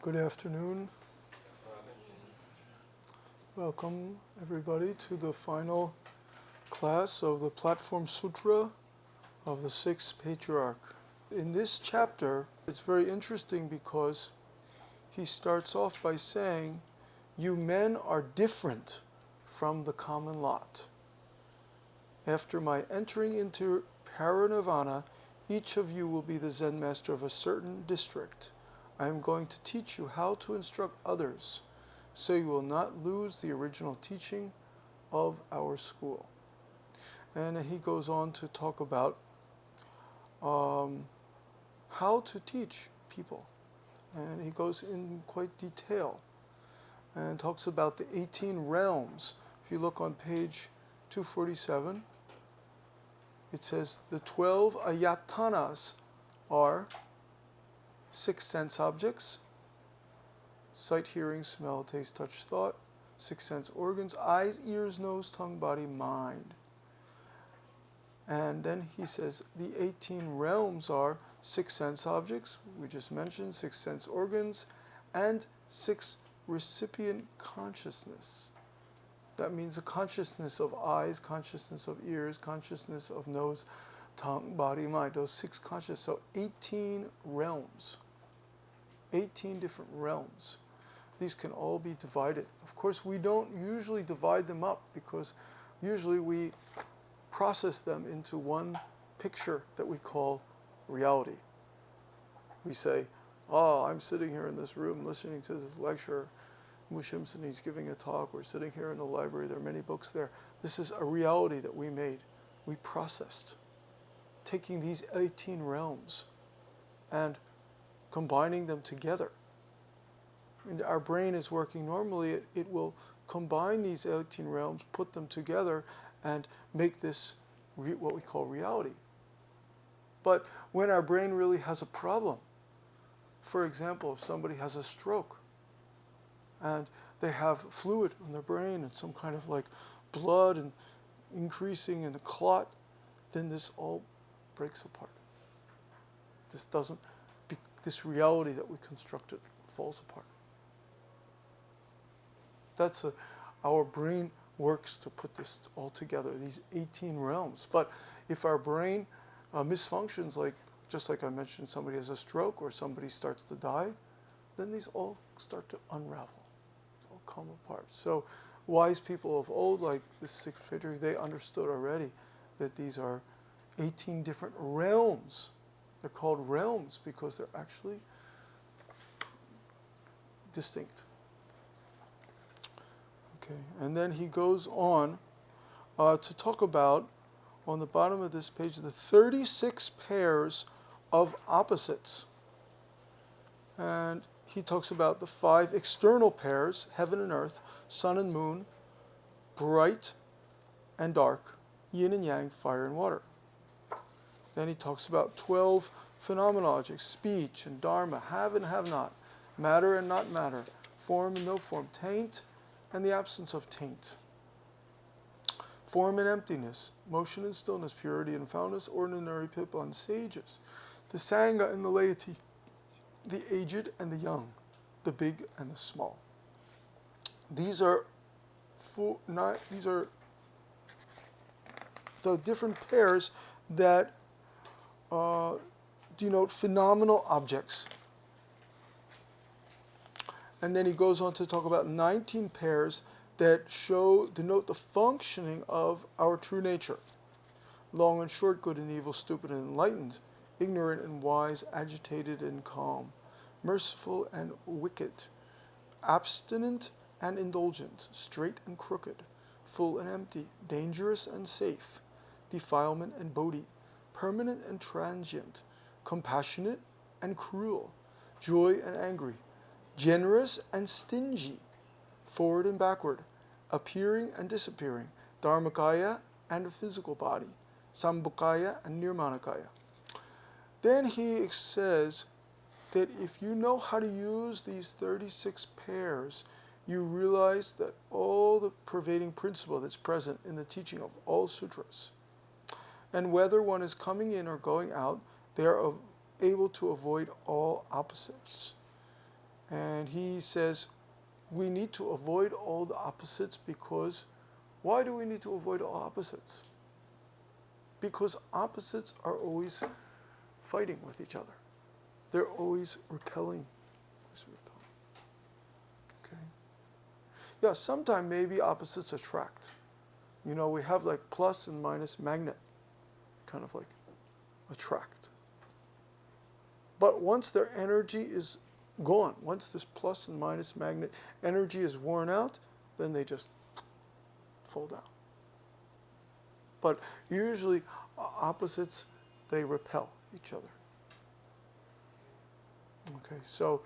Good afternoon. Welcome everybody to the final class of the Platform Sutra of the Sixth Patriarch. In this chapter, it's very interesting because he starts off by saying, you men are different from the common lot. After my entering into parinirvana, each of you will be the Zen master of a certain district. I am going to teach you how to instruct others, so you will not lose the original teaching of our school. And he goes on to talk about how to teach people. And he goes in quite detail and talks about the 18 realms. If you look on page 247, it says the 12 ayatanas are 6 sense objects: sight, hearing, smell, taste, touch, thought. 6 sense organs: eyes, ears, nose, tongue, body, mind. And then he says the 18 realms are 6 sense objects, we just mentioned, 6 sense organs, and 6 recipient consciousness. That means the consciousness of eyes, consciousness of ears, consciousness of nose, tongue, body, mind. Those 6 consciousness. So 18 realms. 18 different realms. These can all be divided. Of course, we don't usually divide them up because usually we process them into one picture that we call reality. We say, oh, I'm sitting here in this room listening to this lecture. Mushimson, he's giving a talk. We're sitting here in the library. There are many books there. This is a reality that we made. We processed. Taking these 18 realms and combining them together. And our brain is working normally. It will combine these 18 realms, put them together, and make this what we call reality. But when our brain really has a problem, for example, if somebody has a stroke and they have fluid in their brain and some kind of like blood and increasing in the clot, then this all breaks apart. This reality that we constructed falls apart. Our brain works to put this all together, these 18 realms. But if our brain misfunctions, just like I mentioned, somebody has a stroke or somebody starts to die, then these all start to unravel, all come apart. So wise people of old, like the Sixth Patriarch, they understood already that these are 18 different realms. They're called realms because they're actually distinct. Okay, and then he goes on to talk about, on the bottom of this page, the 36 pairs of opposites. And he talks about the 5 external pairs: heaven and earth, sun and moon, bright and dark, yin and yang, fire and water. Then he talks about 12 phenomenologies: speech and dharma, have and have not, matter and not matter, form and no form, taint and the absence of taint, form and emptiness, motion and stillness, purity and foulness, ordinary people and sages, the sangha and the laity, the aged and the young, the big and the small. These are the different pairs that denote phenomenal objects. And then he goes on to talk about 19 pairs that denote the functioning of our true nature: long and short, good and evil, stupid and enlightened, ignorant and wise, agitated and calm, merciful and wicked, abstinent and indulgent, straight and crooked, full and empty, dangerous and safe, defilement and bodhi, permanent and transient, compassionate and cruel, joy and angry, generous and stingy, forward and backward, appearing and disappearing, dharmakaya and a physical body, sambhogakaya and nirmanakaya. Then he says that if you know how to use these 36 pairs, you realize that all the pervading principle that's present in the teaching of all sutras, and whether one is coming in or going out, they are able to avoid all opposites. And he says we need to avoid all the opposites because, why do we need to avoid all opposites? Because opposites are always fighting with each other. They're always repelling. Okay. Yeah, sometimes maybe opposites attract. You know, we have like plus and minus magnet, kind of like attract. But once their energy is gone, once this plus and minus magnet energy is worn out, then they just fall down. But usually opposites, they repel each other. Okay, so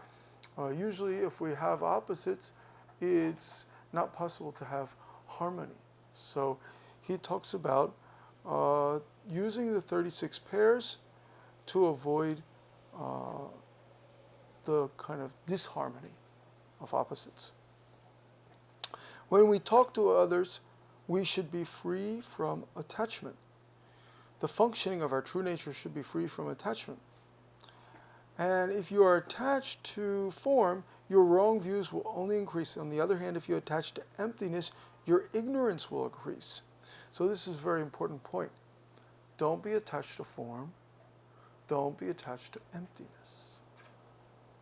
usually if we have opposites, it's not possible to have harmony. So he talks about using the 36 pairs to avoid the kind of disharmony of opposites. When we talk to others, we should be free from attachment. The functioning of our true nature should be free from attachment. And if you are attached to form, your wrong views will only increase. On the other hand, if you attach to emptiness, your ignorance will increase. So this is a very important point. Don't be attached to form. Don't be attached to emptiness.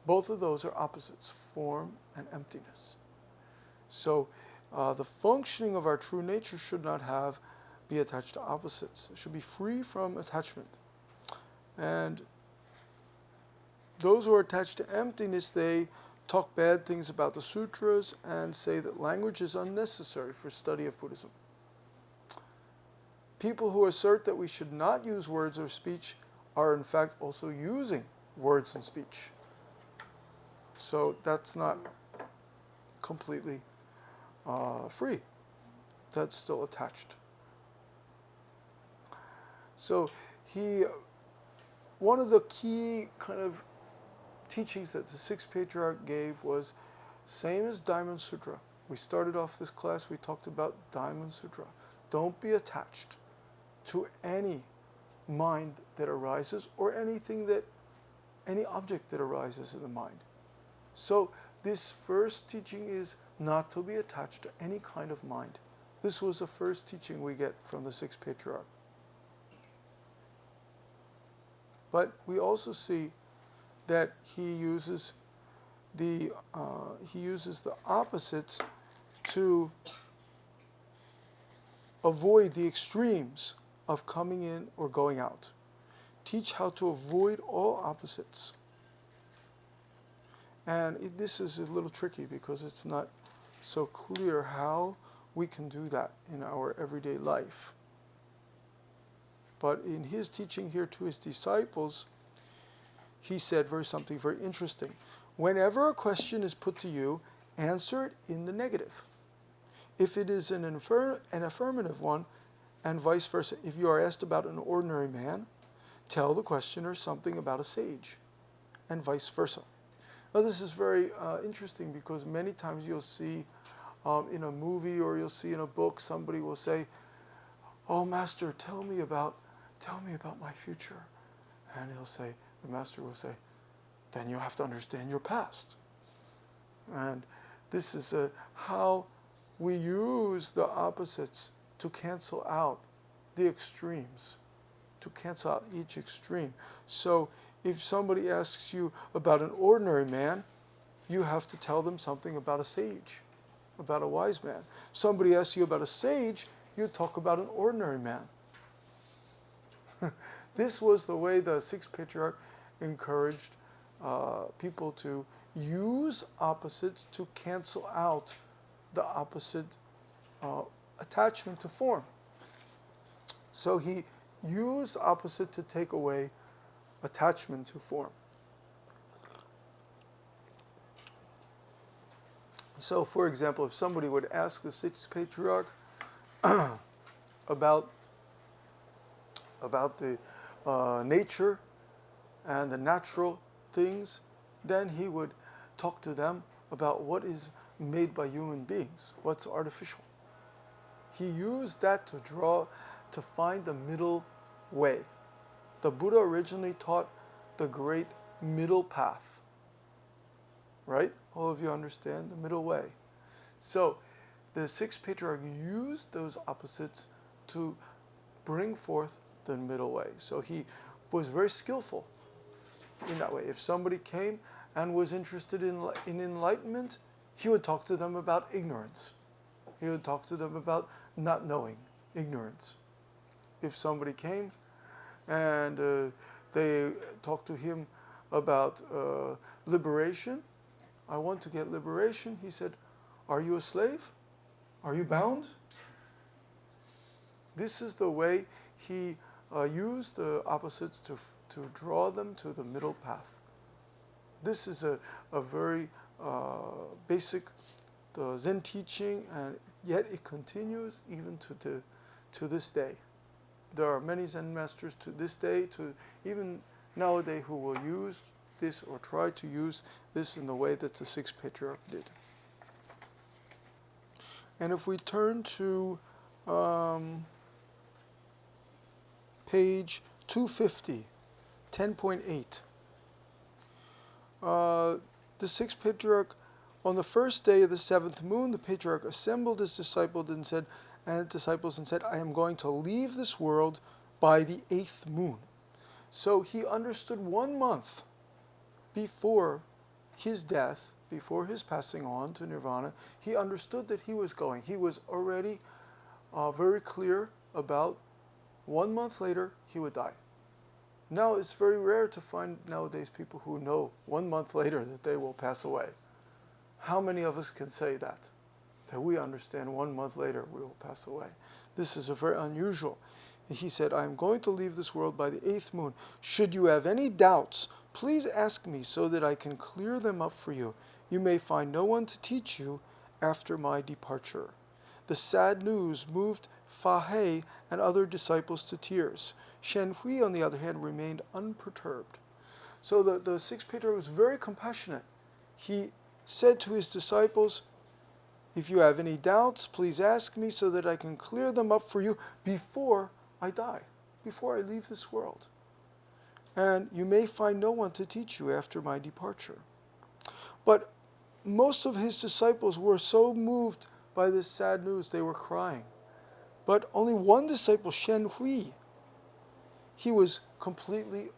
Both of those are opposites, form and emptiness. So the functioning of our true nature should not be attached to opposites. It should be free from attachment. And those who are attached to emptiness, they talk bad things about the sutras and say that language is unnecessary for study of Buddhism. People who assert that we should not use words or speech are in fact also using words and speech. So that's not completely free. That's still attached. So one of the key kind of teachings that the Sixth Patriarch gave was same as Diamond Sutra. We started off this class, we talked about Diamond Sutra. Don't be attached to any mind that arises or any object that arises in the mind. So this first teaching is not to be attached to any kind of mind. This was the first teaching we get from the Sixth Patriarch. But we also see that he uses the opposites to avoid the extremes of coming in or going out. Teach how to avoid all opposites. And this is a little tricky because it's not so clear how we can do that in our everyday life. But in his teaching here to his disciples, he said something very interesting. Whenever a question is put to you, answer it in the negative. If it is an affirmative one, and vice versa, if you are asked about an ordinary man, tell the questioner something about a sage, and vice versa. Now this is very interesting because many times you'll see in a movie or you'll see in a book, somebody will say, "Oh, Master, tell me about my future." And the Master will say, "Then you have to understand your past." And this is how we use the opposites to cancel out the extremes, to cancel out each extreme. So if somebody asks you about an ordinary man, you have to tell them something about a sage, about a wise man. If somebody asks you about a sage, you talk about an ordinary man. This was the way the Sixth Patriarch encouraged people to use opposites to cancel out the opposite attachment to form. So he used opposite to take away attachment to form. So, for example, if somebody would ask the Sixth Patriarch about the nature and the natural things, then he would talk to them about what is made by human beings, what's artificial. He used that to find the middle way. The Buddha originally taught the great middle path, right? All of you understand the middle way. So the Sixth Patriarch used those opposites to bring forth the middle way. So he was very skillful in that way. If somebody came and was interested in enlightenment, he would talk to them about ignorance. He would talk to them about not knowing, ignorance. If somebody came and they talked to him about liberation, I want to get liberation, he said, are you a slave? Are you bound? This is the way he used the opposites to draw them to the middle path. This is a very basic Zen teaching, and yet it continues even to this day. There are many Zen masters to this day, to even nowadays, who will use this or try to use this in the way that the Sixth Patriarch did. And if we turn to page 250, 10.8, the Sixth Patriarch, on the first day of the seventh moon, the Patriarch assembled his disciples and said, I am going to leave this world by the eighth moon. So he understood 1 month before his death, before his passing on to nirvana, he understood that he was going. He was already very clear about 1 month later he would die. Now it's very rare to find nowadays people who know 1 month later that they will pass away. How many of us can say that we understand 1 month later we will pass away? This is a very unusual. He said, I am going to leave this world by the eighth moon. Should you have any doubts, please ask me so that I can clear them up for you. You may find no one to teach you after my departure. The sad news moved Fa He and other disciples to tears. Shen Hui, on the other hand, remained unperturbed. So the Sixth Patriarch was very compassionate. He said to his disciples, if you have any doubts, please ask me so that I can clear them up for you before I die, before I leave this world. And you may find no one to teach you after my departure. But most of his disciples were so moved by this sad news, they were crying. But only one disciple, Shen Hui, he was completely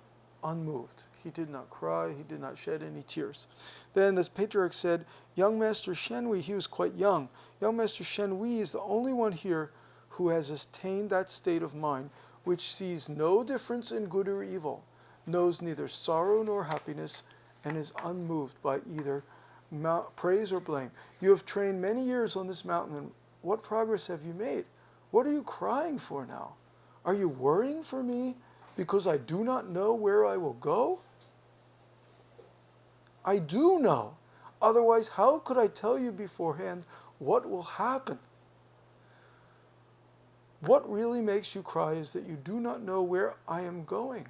unmoved. He did not cry, he did not shed any tears. Then the Patriarch said, young Master Shen Hui, he was quite young, young Master Shen Hui is the only one here who has attained that state of mind which sees no difference in good or evil, knows neither sorrow nor happiness, and is unmoved by either praise or blame. You have trained many years on this mountain, and what progress have you made? What are you crying for now? Are you worrying for me because I do not know where I will go? I do know. Otherwise, how could I tell you beforehand what will happen? What really makes you cry is that you do not know where I am going.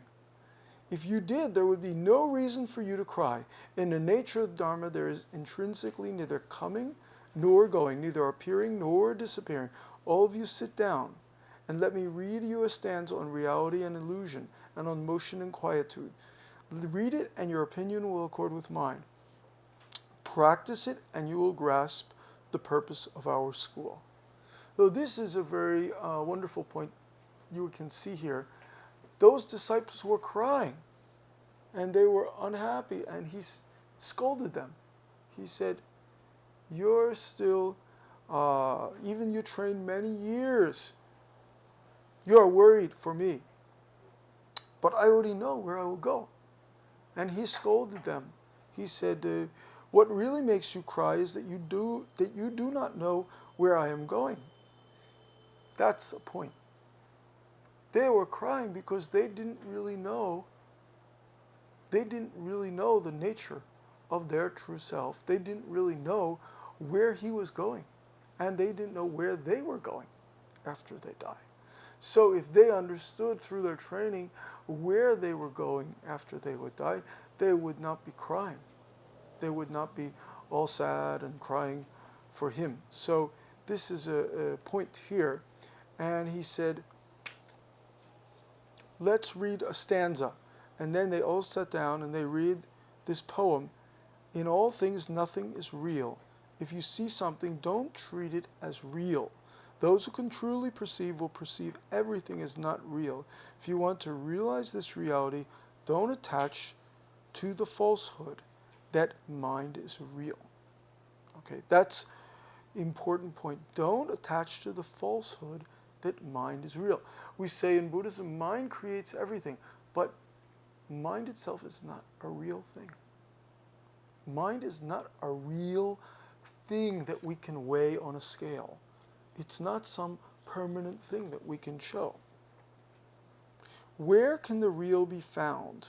If you did, there would be no reason for you to cry. In the nature of Dharma, there is intrinsically neither coming nor going, neither appearing nor disappearing. All of you sit down, and let me read you a stanza on reality and illusion, and on motion and quietude. Read it, and your opinion will accord with mine. Practice it, and you will grasp the purpose of our school. So this is a very wonderful point you can see here. Those disciples were crying, and they were unhappy, and he scolded them. He said, you're still, even you trained many years, you are worried for me, but I already know where I will go. And he scolded them. He said, what really makes you cry is that you do not know where I am going. That's the point. They were crying because they didn't really know the nature of their true self. They didn't really know where he was going, and they didn't know where they were going after they died. So if they understood through their training where they were going after they would die, they would not be crying. They would not be all sad and crying for him. So this is a point here. And he said, let's read a stanza. And then they all sat down and they read this poem. In all things, nothing is real. If you see something, don't treat it as real. Those who can truly perceive will perceive everything as not real. If you want to realize this reality, don't attach to the falsehood that mind is real. Okay, that's important point. Don't attach to the falsehood that mind is real. We say in Buddhism, mind creates everything, but mind itself is not a real thing. Mind is not a real thing that we can weigh on a scale. It's not some permanent thing that we can show. Where can the real be found?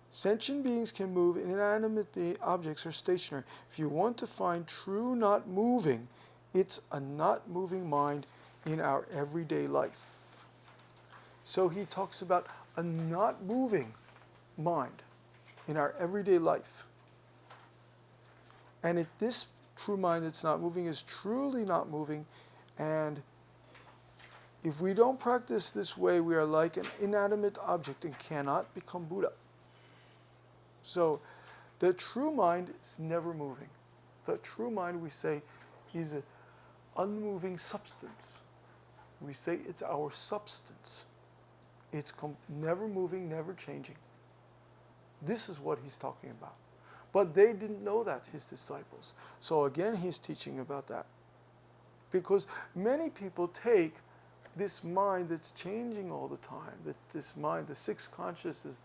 Sentient beings can move, inanimate objects are stationary. If you want to find true not moving, it's a not moving mind in our everyday life. So he talks about a not moving mind in our everyday life. And this true mind that's not moving is truly not moving, and if we don't practice this way, we are like an inanimate object and cannot become Buddha. So the true mind is never moving. The true mind, we say, is an unmoving substance. We say it's our substance. It's never moving, never changing. This is what he's talking about. But they didn't know that, his disciples. So again, he's teaching about that. Because many people take this mind that's changing all the time, that this mind, the sixth consciousness,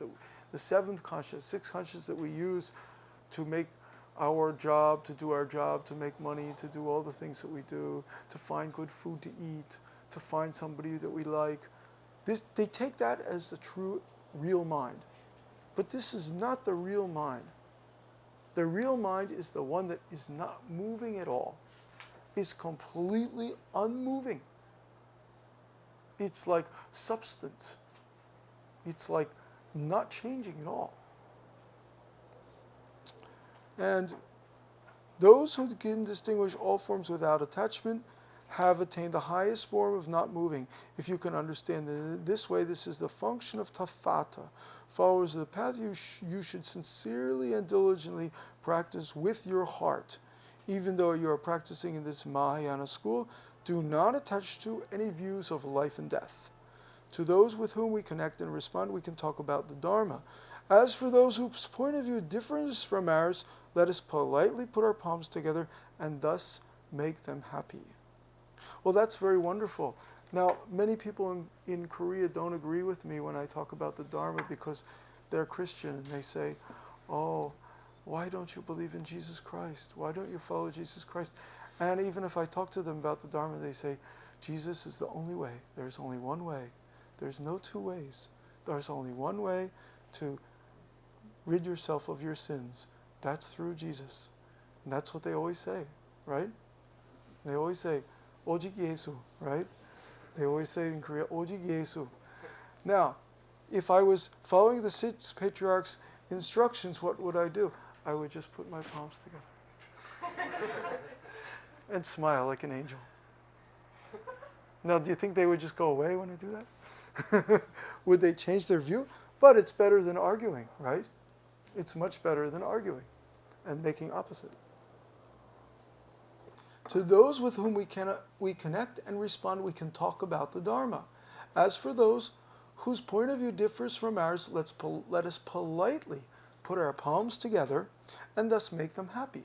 the seventh consciousness, sixth consciousness that we use to make our job, to do our job, to make money, to do all the things that we do, to find good food to eat, to find somebody that we like. They take that as the true, real mind. But this is not the real mind. The real mind is the one that is not moving at all. It's completely unmoving. It's like substance. It's like not changing at all. And those who can distinguish all forms without attachment have attained the highest form of not moving. If you can understand it this way, this is the function of tathata. Followers of the path, you should sincerely and diligently practice with your heart. Even though you are practicing in this Mahayana school, do not attach to any views of life and death. To those with whom we connect and respond, we can talk about the dharma. As for those whose point of view differs from ours, let us politely put our palms together and thus make them happy. Well, that's very wonderful. Now, many people in Korea don't agree with me when I talk about the Dharma because they're Christian and they say, oh, why don't you believe in Jesus Christ? Why don't you follow Jesus Christ? And even if I talk to them about the Dharma, they say, Jesus is the only way. There's only one way. There's no two ways. There's only one way to rid yourself of your sins. That's through Jesus. And that's what they always say, right? They always say, 오직 예수, right? They always say in Korea, 오직 예수. Now, if I was following the Sixth Patriarch's instructions, what would I do? I would just put my palms together and smile like an angel. Now, do you think they would just go away when I do that? Would they change their view? But it's better than arguing, right? It's much better than arguing and making opposite. To those with whom we connect and respond, we can talk about the Dharma. As for those whose point of view differs from ours, let us politely put our palms together and thus make them happy.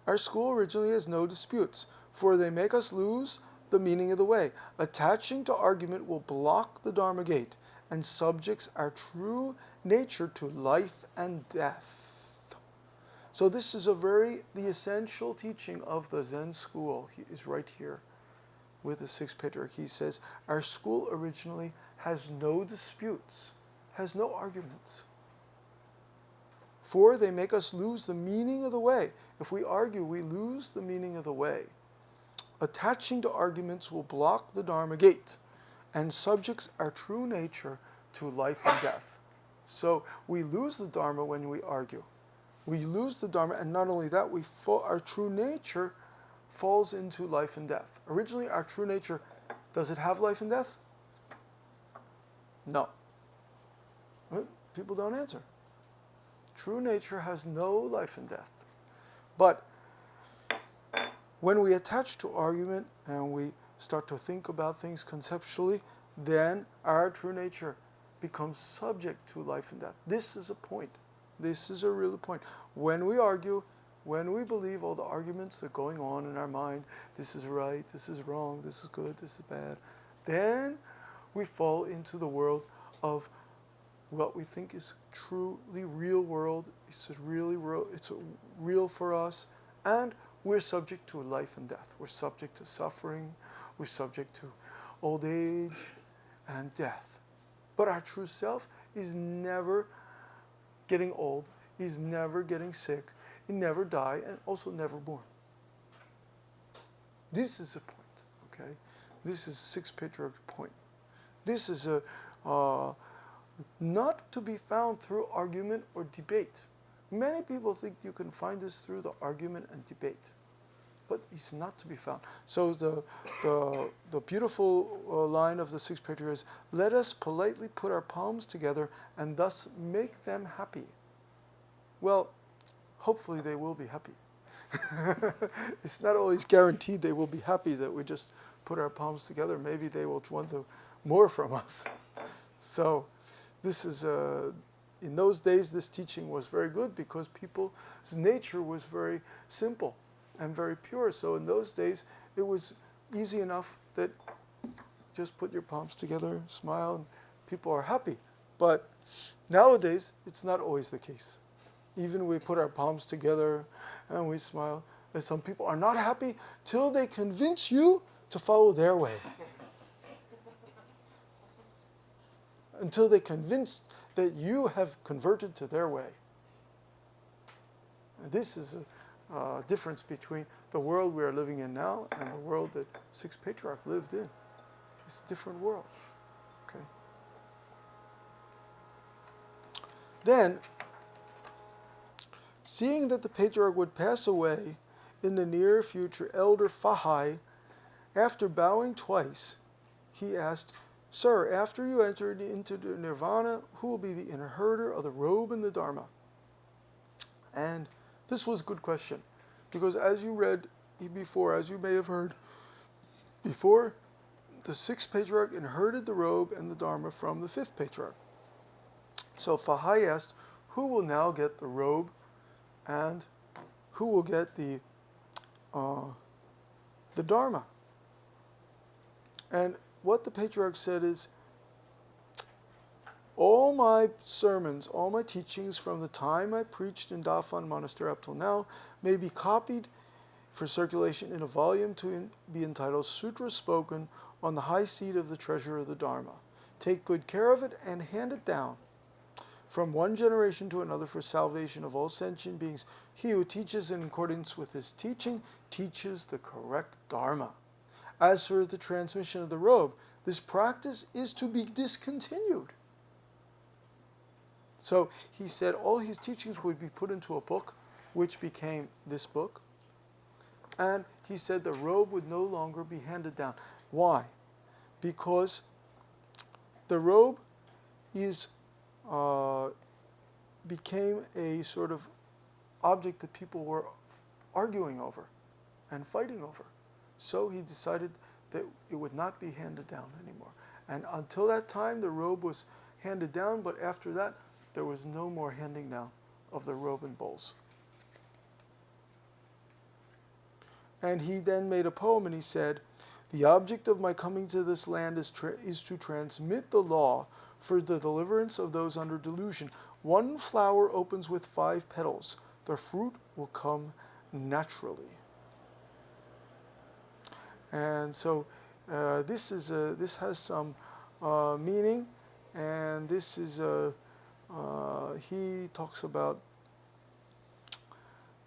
Our school originally has no disputes, for they make us lose the meaning of the way. Attaching to argument will block the Dharma gate and subjects our true nature to life and death. So this is the essential teaching of the Zen school. He is right here with the Sixth Patriarch. He says, our school originally has no disputes, has no arguments. For they make us lose the meaning of the way. If we argue, we lose the meaning of the way. Attaching to arguments will block the Dharma gate and subjects our true nature to life and death. So we lose the Dharma when we argue. We lose the Dharma, and not only that, our true nature falls into life and death. Originally, our true nature, does it have life and death? No. People don't answer. True nature has no life and death. But when we attach to argument and we start to think about things conceptually, then our true nature becomes subject to life and death. This is a point. This is a real point. When we argue, when we believe all the arguments that are going on in our mind, this is right, this is wrong, this is good, this is bad, then we fall into the world of what we think is truly real world. It's really real. It's real for us, and we're subject to life and death. We're subject to suffering. We're subject to old age and death. But our true self is never getting old. He's never getting sick. He never die, and also never born. This is a point. Okay, this is Sixth Patriarch's point. This is a not to be found through argument or debate. Many people think you can find this through the argument and debate, but it's not to be found. So the beautiful line of the Sixth Patriarch is, let us politely put our palms together and thus make them happy. Well, hopefully they will be happy. It's not always guaranteed they will be happy that we just put our palms together. Maybe they will want to more from us. So this is, in those days, this teaching was very good because people's nature was very simple and very pure. So in those days, it was easy enough that just put your palms together, smile, and people are happy. But nowadays, it's not always the case. Even we put our palms together and we smile, and some people are not happy till they convince you to follow their way. Until they convinced that you have converted to their way. And this is a difference between the world we are living in now and the world that Sixth Patriarch lived in. It's a different world. Okay. Then, seeing that the Patriarch would pass away in the near future, Elder Fahai, after bowing twice, he asked, Sir, after you entered into the nirvana, who will be the inheritor of the robe and the dharma? And this was a good question, because as you read before, as you may have heard before, the Sixth Patriarch inherited the robe and the dharma from the Fifth Patriarch. So Fahai asked, who will now get the robe and who will get the dharma? And what the Patriarch said is, all my sermons, all my teachings from the time I preached in Dafan Monastery up till now may be copied for circulation in a volume to be entitled Sutra Spoken on the High Seat of the Treasure of the Dharma. Take good care of it and hand it down from one generation to another for salvation of all sentient beings. He who teaches in accordance with his teaching teaches the correct Dharma. As for the transmission of the robe, this practice is to be discontinued. So he said all his teachings would be put into a book, which became this book. And he said the robe would no longer be handed down. Why? Because the robe became a sort of object that people were arguing over and fighting over. So he decided that it would not be handed down anymore. And until that time, the robe was handed down, but after that, there was no more handing down of the robe and bowls. And he then made a poem and he said, the object of my coming to this land is to transmit the law for the deliverance of those under delusion. One flower opens with 5 petals. The fruit will come naturally. And so this has some meaning, and this is he talks about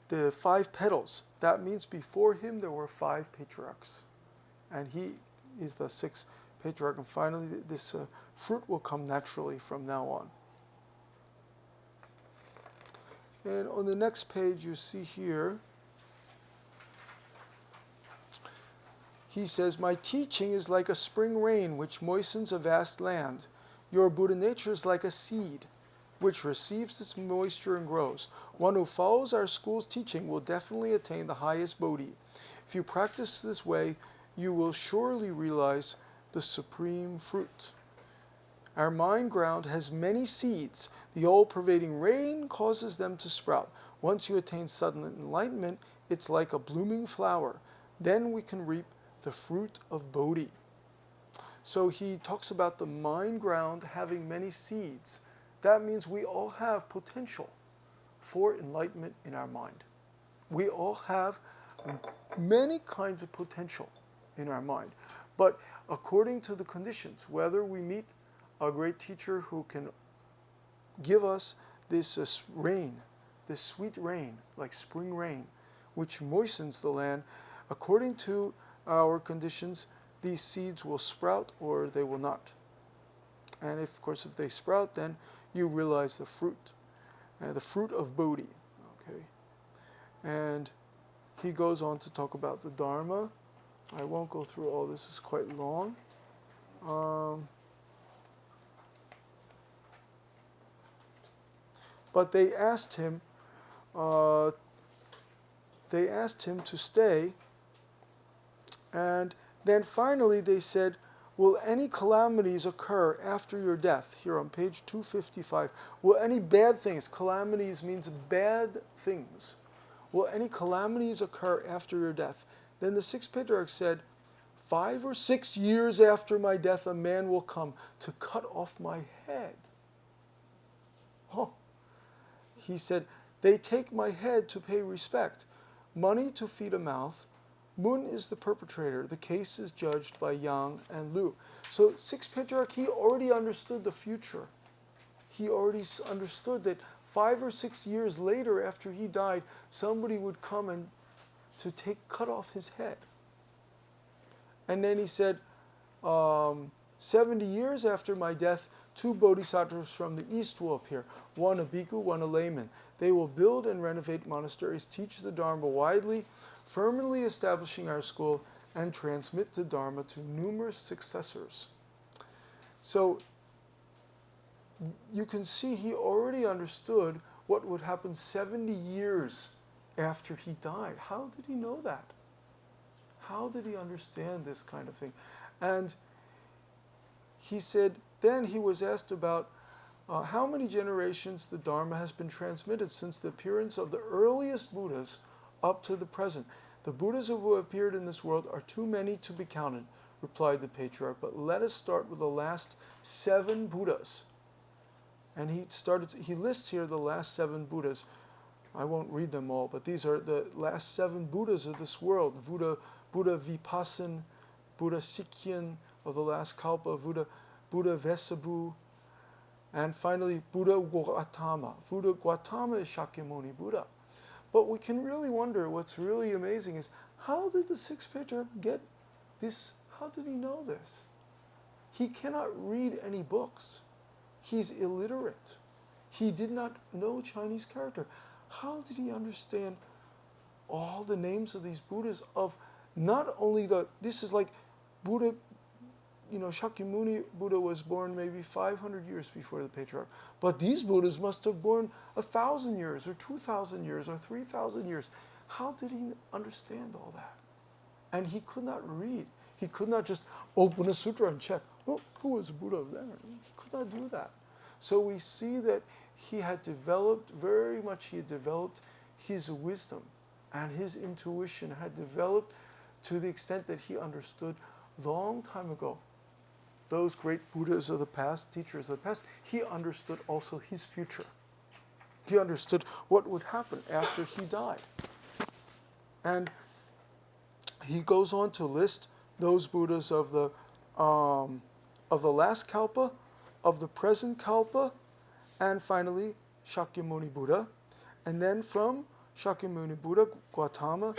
the 5 petals. That means before him there were 5 patriarchs, and he is the 6th patriarch. And finally, this fruit will come naturally from now on. And on the next page, you see here, he says, my teaching is like a spring rain which moistens a vast land. Your Buddha nature is like a seed. which receives its moisture and grows. One who follows our school's teaching will definitely attain the highest Bodhi. If you practice this way, you will surely realize the supreme fruit. Our mind ground has many seeds. The all-pervading rain causes them to sprout. Once you attain sudden enlightenment, it's like a blooming flower. Then we can reap the fruit of Bodhi. So he talks about the mind ground having many seeds. That means we all have potential for enlightenment in our mind. We all have many kinds of potential in our mind. But according to the conditions, whether we meet a great teacher who can give us this rain, this sweet rain, like spring rain, which moistens the land, according to our conditions, these seeds will sprout or they will not. And of course, if they sprout, then you realize the fruit of Bodhi. Okay, and he goes on to talk about the Dharma. I won't go through all this; it's quite long. But they asked him to stay, and then finally they said, will any calamities occur after your death? Here on page 255. Will any bad things, calamities means bad things, will any calamities occur after your death? Then the Sixth Patriarch said, 5 or 6 years after my death, a man will come to cut off my head. Oh. He said, they take my head to pay respect, money to feed a mouth. Mun is the perpetrator. The case is judged by Yang and Lu. So Sixth Patriarch, he already understood the future. He already understood that 5 or 6 years later after he died, somebody would come and to cut off his head. And then he said, 70 years after my death, 2 bodhisattvas from the east will appear, one a bhikkhu, one a layman. They will build and renovate monasteries, teach the Dharma widely, firmly establishing our school, and transmit the Dharma to numerous successors. So you can see he already understood what would happen 70 years after he died. How did he know that? How did he understand this kind of thing? And he said, then he was asked about how many generations the Dharma has been transmitted since the appearance of the earliest Buddhas up to the present. The Buddhas who have appeared in this world are too many to be counted, replied the Patriarch, but let us start with the last 7 Buddhas. And he lists here the last 7 Buddhas. I won't read them all, but these are the last 7 Buddhas of this world. Buddha Vipassan, Buddha Sikyan of the last Kalpa, Buddha Vesabu, and finally Buddha Gautama. Buddha Gautama is Shakyamuni Buddha. But we can really wonder, what's really amazing is, how did the Sixth Patriarch get this? How did he know this? He cannot read any books. He's illiterate. He did not know Chinese character. How did he understand all the names of these Buddhas of not only this is like Buddha, Shakyamuni Buddha was born maybe 500 years before the Patriarch. But these Buddhas must have born 1,000 years or 2,000 years or 3,000 years. How did he understand all that? And he could not read. He could not just open a sutra and check, oh, who is Buddha there? He could not do that. So we see that he had developed his wisdom, and his intuition had developed to the extent that he understood long time ago those great Buddhas of the past, teachers of the past. He understood also his future. He understood what would happen after he died. And he goes on to list those Buddhas of the last Kalpa, of the present Kalpa, and finally Shakyamuni Buddha. And then from Shakyamuni Buddha, Gautama,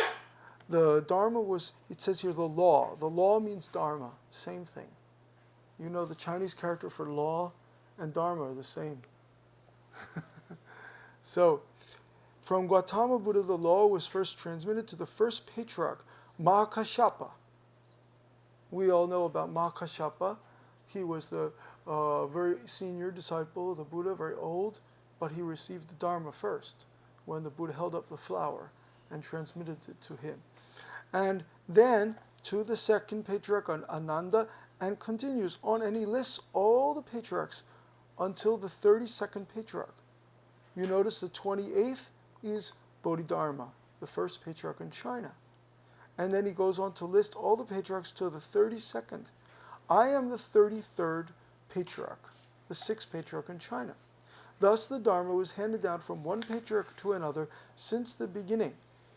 the Dharma was, it says here, the law. The law means Dharma, same thing. You know, the Chinese character for law and Dharma are the same. So, from Gautama Buddha, the law was first transmitted to the first Patriarch, Mahakāssyapa. We all know about Mahakāssyapa. He was the very senior disciple of the Buddha, very old. but he received the Dharma first, when the Buddha held up the flower and transmitted it to him. And then to the second patriarch, on Ananda, and continues on, and he lists all the patriarchs until the 32nd patriarch. You notice the 28th is Bodhidharma, the first patriarch in China. And then he goes on to list all the patriarchs till the 32nd. I am the 33rd patriarch, the sixth patriarch in China. Thus the Dharma was handed down from one patriarch to another since the beginning.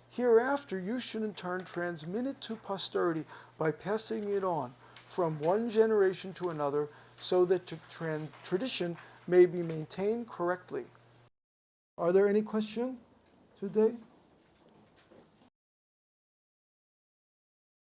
Hereafter you should in turn transmit it to posterity by passing it on from one generation to another, so that tradition may be maintained correctly. Are there any questions today?